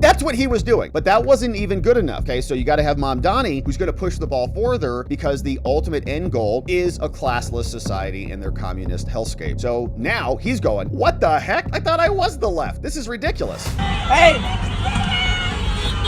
That's what he was doing, but that wasn't even good enough, okay? So you got to have Mamdani, who's going to push the ball further because the ultimate end goal is a classless society in their communist hellscape. So now he's going, what the heck? I thought I was the left. This is ridiculous. Hey!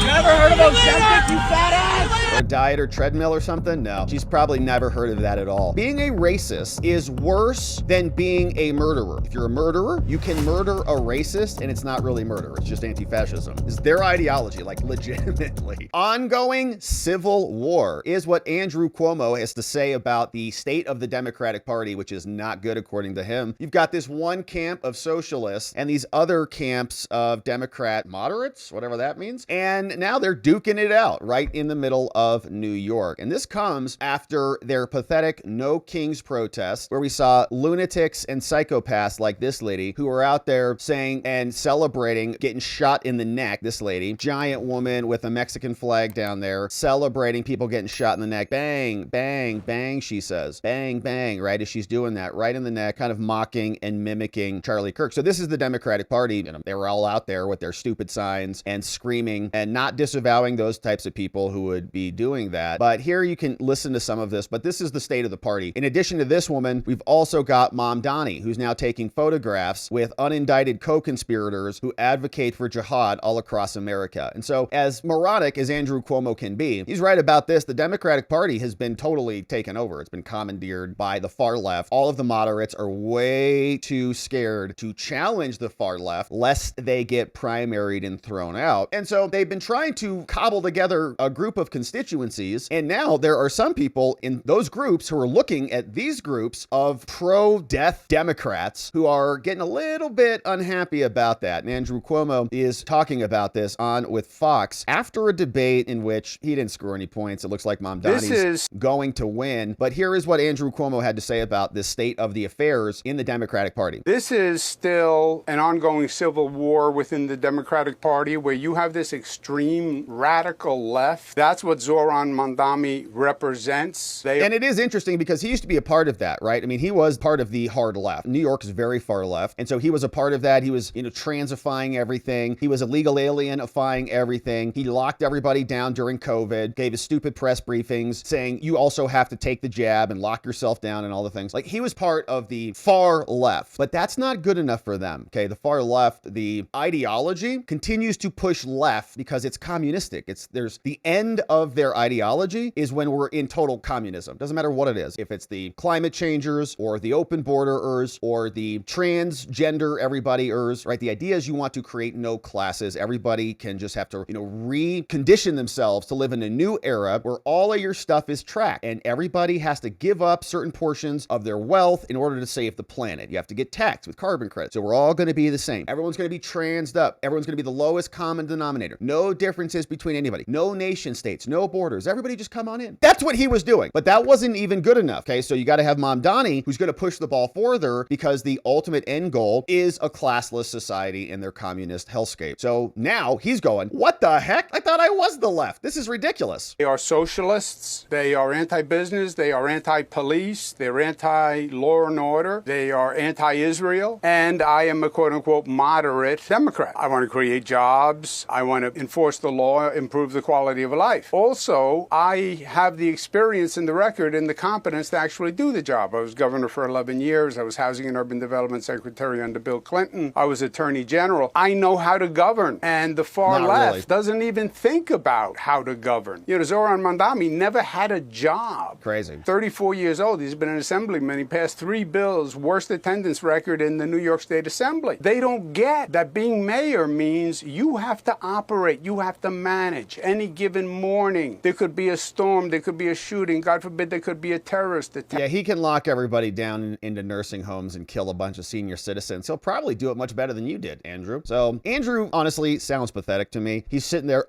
You ever heard of Ozempic, you fat ass? Or a diet or treadmill or something? No, she's probably never heard of that at all. Being a racist is worse than being a murderer. If you're a murderer, you can murder a racist and it's not really murder. It's just anti-fascism. It's their ideology, like legitimately. Ongoing civil war is what Andrew Cuomo has to say about the state of the Democratic Party, which is not good according to him. You've got this one camp of socialists and these other camps of Democrat moderates, whatever that means. And now they're duking it out right in the middle of New York. And this comes after their pathetic No Kings protest, where we saw lunatics and psychopaths like this lady who were out there saying and celebrating getting shot in the neck. This lady, giant woman with a Mexican flag down there, celebrating people getting shot in the neck. Bang, bang, bang, she says. Bang, bang, right as she's doing that, right in the neck, kind of mocking and mimicking Charlie Kirk. So this is the Democratic Party. You know, they were all out there with their stupid signs and screaming and not disavowing those types of people who would be doing that. But here you can listen to some of this, but this is the state of the party. In addition to this woman, we've also got Mamdani, who's now taking photographs with unindicted co-conspirators who advocate for jihad all across America. And so as moronic as Andrew Cuomo can be, he's right about this. The Democratic Party has been totally taken over. It's been commandeered by the far left. All of the moderates are way too scared to challenge the far left lest they get primaried and thrown out. And so they've been trying to cobble together a group of constituencies. And now there are some people in those groups who are looking at these groups of pro-death Democrats who are getting a little bit unhappy about that. And Andrew Cuomo is talking about this on with Fox after a debate in which he didn't score any points. It looks like Mamdani's going to win. But here is what Andrew Cuomo had to say about the state of the affairs in the Democratic Party. This is still an ongoing civil war within the Democratic Party where you have this extreme radical left. That's what Zoran Mamdani represents. And it is interesting because he used to be a part of that, right? I mean, he was part of the hard left. New York is very far left. And so he was a part of that. He was, transifying everything. He was illegal alienifying everything. He locked everybody down during COVID, gave his stupid press briefings saying you also have to take the jab and lock yourself down and all the things. Like, he was part of the far left, but that's not good enough for them. Okay. The far left, the ideology continues to push left because it's communistic. There's the end of their ideology is when we're in total communism. Doesn't matter what it is. If it's the climate changers or the open borderers or the transgender everybodyers, right? The idea is you want to create no classes. Everybody can just have to, recondition themselves to live in a new era where all of your stuff is tracked and everybody has to give up certain portions of their wealth in order to save the planet. You have to get taxed with carbon credits. So we're all going to be the same. Everyone's going to be transed up. Everyone's going to be the lowest common denominator. No differences between anybody. No nation states, no borders. Everybody just come on in. That's what he was doing, but that wasn't even good enough. Okay. So you got to have Mamdani, who's going to push the ball further because the ultimate end goal is a classless society in their communist hellscape. So now he's going, what the heck? I thought I was the left. This is ridiculous. They are socialists. They are anti-business. They are anti-police. They're anti-law and order. They are anti-Israel. And I am a quote-unquote moderate Democrat. I want to create jobs. I want to enforce the law, improve the quality of life. Also, I have the experience and the record and the competence to actually do the job. I was governor for 11 years. I was housing and urban development secretary under Bill Clinton. I was attorney general. I know how to govern. And the far left doesn't even think about how to govern. Zoran Mamdani never had a job. Crazy. 34 years old. He's been an assemblyman. He passed 3 bills, worst attendance record in the New York State Assembly. They don't get that being mayor means you have to operate. You have to manage. Any given morning, there could be a storm. There could be a shooting. God forbid, there could be a terrorist attack. Yeah, he can lock everybody down into nursing homes and kill a bunch of senior citizens. He'll probably do it much better than you did, Andrew. So Andrew honestly sounds pathetic to me. He's sitting there,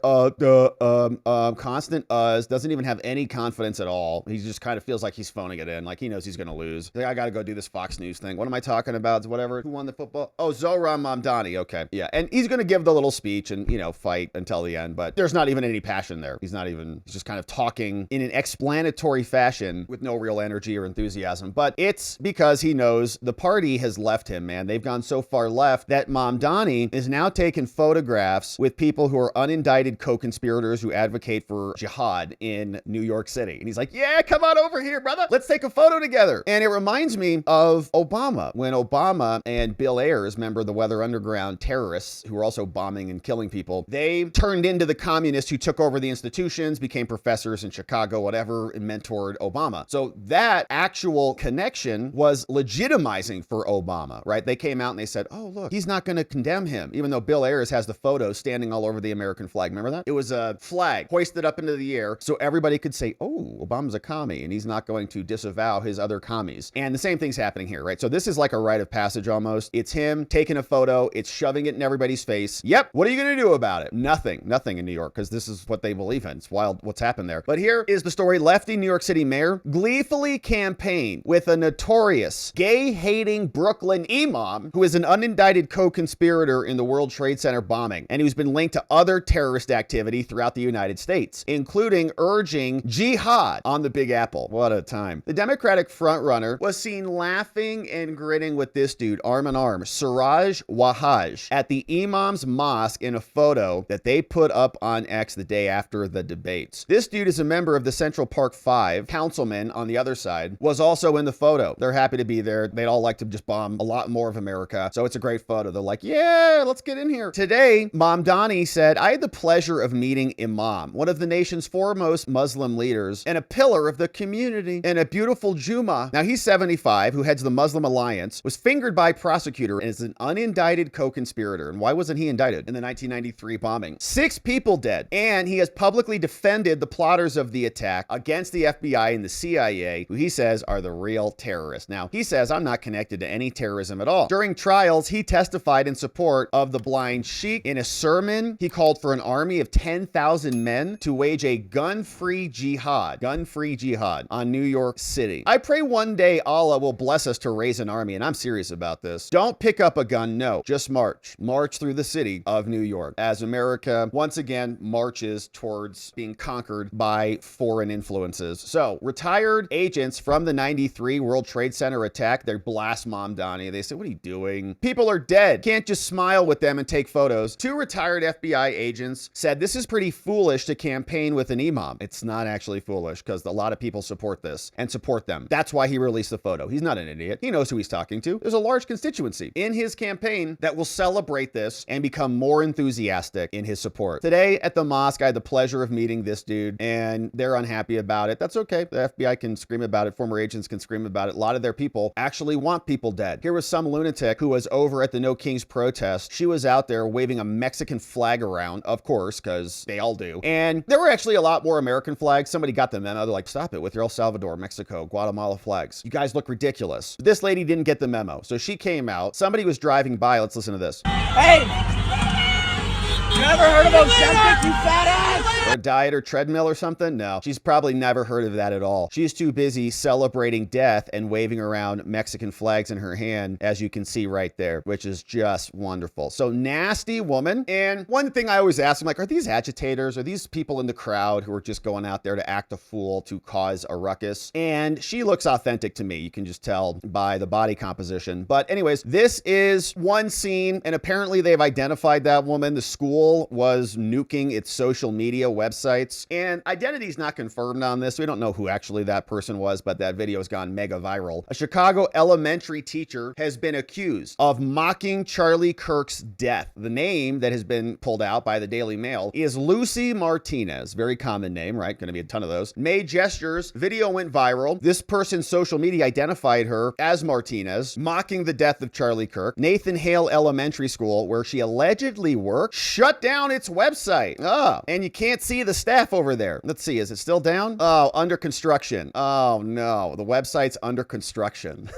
constant doesn't even have any confidence at all. He just kind of feels like he's phoning it in. Like he knows he's going to lose. Like, I got to go do this Fox News thing. What am I talking about? Whatever. Who won the football? Oh, Zoran Mamdani. Okay. Yeah. And he's going to give the little speech and, fight until the end, but there's not even any passion there. He's not even and he's just kind of talking in an explanatory fashion with no real energy or enthusiasm. But it's because he knows the party has left him, man. They've gone so far left that Mamdani is now taking photographs with people who are unindicted co-conspirators who advocate for jihad in New York City. And he's like, yeah, come on over here, brother. Let's take a photo together. And it reminds me of Obama, when Obama and Bill Ayers, member of the Weather Underground terrorists who were also bombing and killing people, they turned into the communists who took over the institutions, became professors in Chicago, whatever, and mentored Obama. So that actual connection was legitimizing for Obama, right? They came out and they said, oh, look, he's not going to condemn him, even though Bill Ayers has the photo standing all over the American flag. Remember that? It was a flag hoisted up into the air so everybody could say, oh, Obama's a commie and he's not going to disavow his other commies. And the same thing's happening here, right? So this is like a rite of passage almost. It's him taking a photo, it's shoving it in everybody's face. Yep, what are you going to do about it? Nothing in New York, because this is what they believe in. It's wild what's happened there. But here is the story. Lefty New York City mayor gleefully campaigned with a notorious gay-hating Brooklyn imam who is an unindicted co-conspirator in the World Trade Center bombing, and who's been linked to other terrorist activity throughout the United States, including urging jihad on the Big Apple. What a time. The Democratic frontrunner was seen laughing and grinning with this dude, arm in arm, Siraj Wahhaj, at the imam's mosque in a photo that they put up on X the day after the debates. This dude is a member of the Central Park Five. Councilman on the other side was also in the photo. They're happy to be there. They'd all like to just bomb a lot more of America. So it's a great photo. They're like, yeah, let's get in here. Today, Mamdani said, I had the pleasure of meeting Imam, one of the nation's foremost Muslim leaders and a pillar of the community, and a beautiful Juma. Now he's 75, who heads the Muslim Alliance, was fingered by prosecutor and is an unindicted co-conspirator. And why wasn't he indicted in the 1993 bombing? 6 people dead. And he has publicly defended the plotters of the attack against the FBI and the CIA, who he says are the real terrorists. Now, he says, I'm not connected to any terrorism at all. During trials, he testified in support of the blind sheik. In a sermon, he called for an army of 10,000 men to wage a gun-free jihad on New York City. I pray one day Allah will bless us to raise an army, and I'm serious about this. Don't pick up a gun, no, just march. March through the city of New York as America once again marches towards being conquered by foreign influences. So, retired agents from the 93 World Trade Center attack, they blast Mamdani. They say, what are you doing? People are dead. Can't just smile with them and take photos. 2 retired FBI agents said this is pretty foolish to campaign with an imam. It's not actually foolish because a lot of people support this and support them. That's why he released the photo. He's not an idiot. He knows who he's talking to. There's a large constituency in his campaign that will celebrate this and become more enthusiastic in his support. Today at the mosque, I had the pleasure of meeting this dude, and they're unhappy about it. That's okay. The FBI can scream about it. Former agents can scream about it. A lot of their people actually want people dead. Here was some lunatic who was over at the No Kings protest. She was out there waving a Mexican flag around, of course, because they all do. And there were actually a lot more American flags. Somebody got the memo. They're like, stop it with your El Salvador, Mexico, Guatemala flags. You guys look ridiculous. This lady didn't get the memo. So she came out. Somebody was driving by. Let's listen to this. Hey! You ever heard of Ozempic, you fat ass? Or a diet or treadmill or something? No, she's probably never heard of that at all. She's too busy celebrating death and waving around Mexican flags in her hand, as you can see right there, which is just wonderful. So nasty woman. And one thing I always ask, I'm like, are these agitators? Are these people in the crowd who are just going out there to act a fool, to cause a ruckus? And she looks authentic to me. You can just tell by the body composition. But anyways, this is one scene, and apparently they've identified that woman. The school was nuking its social media websites, and identity is not confirmed on this. We don't know who actually that person was, but that video has gone mega viral. A Chicago elementary teacher has been accused of mocking Charlie Kirk's death. The name that has been pulled out by the Daily Mail is Lucy Martinez. Very common name, right? Going to be a ton of those. Made gestures. Video went viral. This person's social media identified her as Martinez, mocking the death of Charlie Kirk. Nathan Hale Elementary School, where she allegedly worked, shut down its website. Oh, and you can't see the staff over there. Let's see, is it still down? Oh, under construction. Oh no, the website's under construction.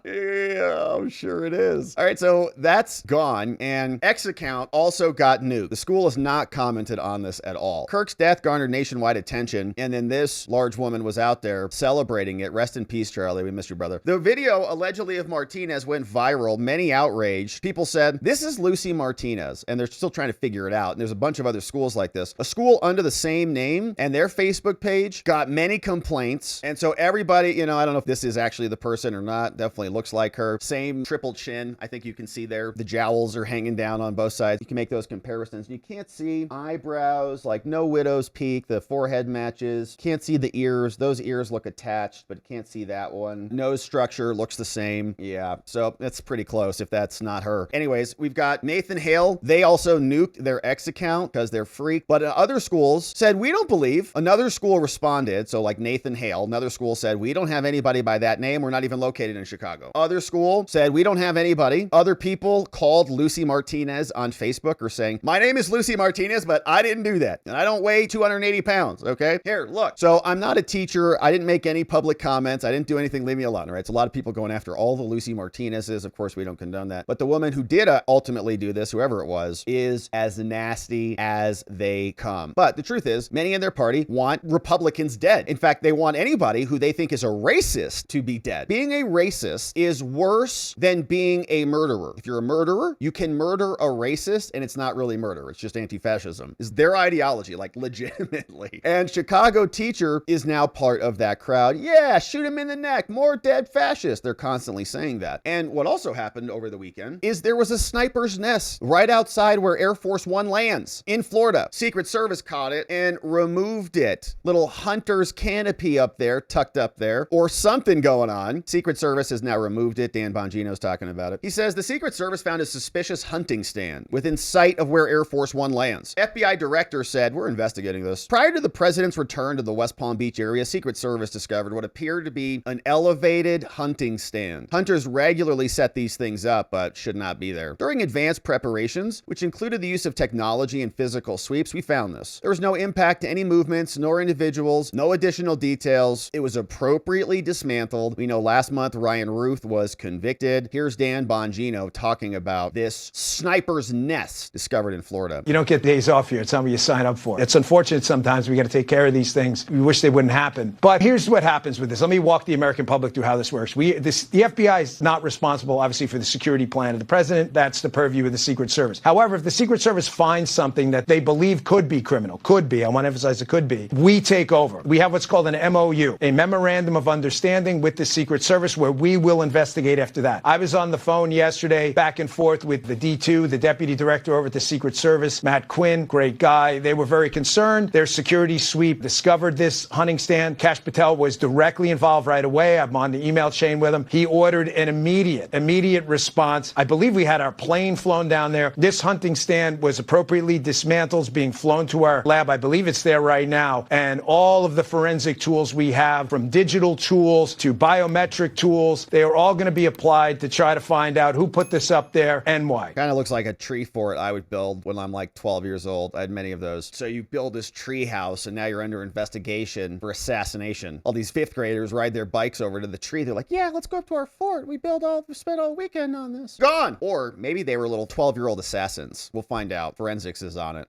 Yeah, I'm sure it is. All right, so that's gone, and X account also got nuked. The school has not commented on this at all. Kirk's death garnered nationwide attention, and then this large woman was out there celebrating it. Rest in peace, Charlie. We miss you, brother. The video allegedly of Martinez went viral. Many outraged. People said, this is Lucy Martinez, and they're still trying to figure it out. And there's a bunch of other schools like this. A school under the same name, and their Facebook page got many complaints. And so everybody, you know, I don't know if this is actually the person or not. Definitely looks like her. Same triple chin. I think you can see there. The jowls are hanging down on both sides. You can make those comparisons. You can't see eyebrows, like no widow's peak. The forehead matches. Can't see the ears. Those ears look attached, but can't see that one. Nose structure looks the same. Yeah, so that's pretty close if that's not her. Anyways, we've got Nathan Hale. They also nuked their X account because they're freak. But other schools said, we don't believe. Another school responded. So like Nathan Hale, another school said, we don't have anybody by that name. We're not even located in Chicago. Other school said, we don't have anybody. Other people called Lucy Martinez on Facebook or saying, my name is Lucy Martinez, but I didn't do that. And I don't weigh 280 pounds. Okay. Here, look. So I'm not a teacher. I didn't make any public comments. I didn't do anything. Leave me alone. Right. It's a lot of people going after all the Lucy Martinez's. Of course, we don't condone that. But the woman who did ultimately do this, whoever it was, is as nasty as they come. But the truth is, many in their party want Republicans dead. In fact, they want anybody who they think is a racist to be dead. Being a racist is worse than being a murderer. If you're a murderer, you can murder a racist and it's not really murder. It's just anti-fascism. It's their ideology, like legitimately. And Chicago teacher is now part of that crowd. Yeah, shoot him in the neck. More dead fascists. They're constantly saying that. And what also happened over the weekend is there was a sniper's nest right outside where Air Force One lands in Florida. Secret Service caught it and removed it. Little hunter's canopy up there, tucked up there, or something going on. Secret Service has now removed it. Dan Bongino's talking about it. He says the Secret Service found a suspicious hunting stand within sight of where Air Force One lands. FBI director said, we're investigating this. Prior to the president's return to the West Palm Beach area, Secret Service discovered what appeared to be an elevated hunting stand. Hunters regularly set these things up, but should not be there. During advanced preparations, which included the use of technology and physical sweeps, we found this. There was no impact to any movements nor individuals, no additional details. It was appropriately dismantled. We know last month Ryan Ruth was convicted. Here's Dan Bongino talking about this sniper's nest discovered in Florida. You don't get days off here. It's something you sign up for. It's unfortunate sometimes we got to take care of these things. We wish they wouldn't happen. But here's what happens with this. Let me walk the American public through how this works. The FBI is not responsible, obviously, for the security plan of the president. That's the purview of the Secret Service. However, if the Secret Service finds something that they believe could be criminal, I want to emphasize it could be, we take over. We have what's called an MOU, a memorandum of understanding with the Secret Service, where we will investigate after that. I was on the phone yesterday, back and forth with the D2, the deputy director over at the Secret Service, Matt Quinn, great guy. They were very concerned. Their security sweep discovered this hunting stand. Kash Patel was directly involved right away. I'm on the email chain with him. He ordered an immediate response. I believe we had our plane flown down there. This hunting stand was appropriately dismantled, it's being flown to our lab. I believe it's there right now. And all of the forensic tools we have, from digital tools to biometric tools, they are all going to be applied to try to find out who put this up there and why. Kind of looks like a tree fort I would build when I'm like 12 years old. I had many of those. So you build this tree house and now you're under investigation for assassination. All these fifth graders ride their bikes over to the tree. They're like, yeah, let's go up to our fort. We spent all weekend on this. Gone. Or maybe they were little 12-year-old assassins. We'll find out. Forensics is on it.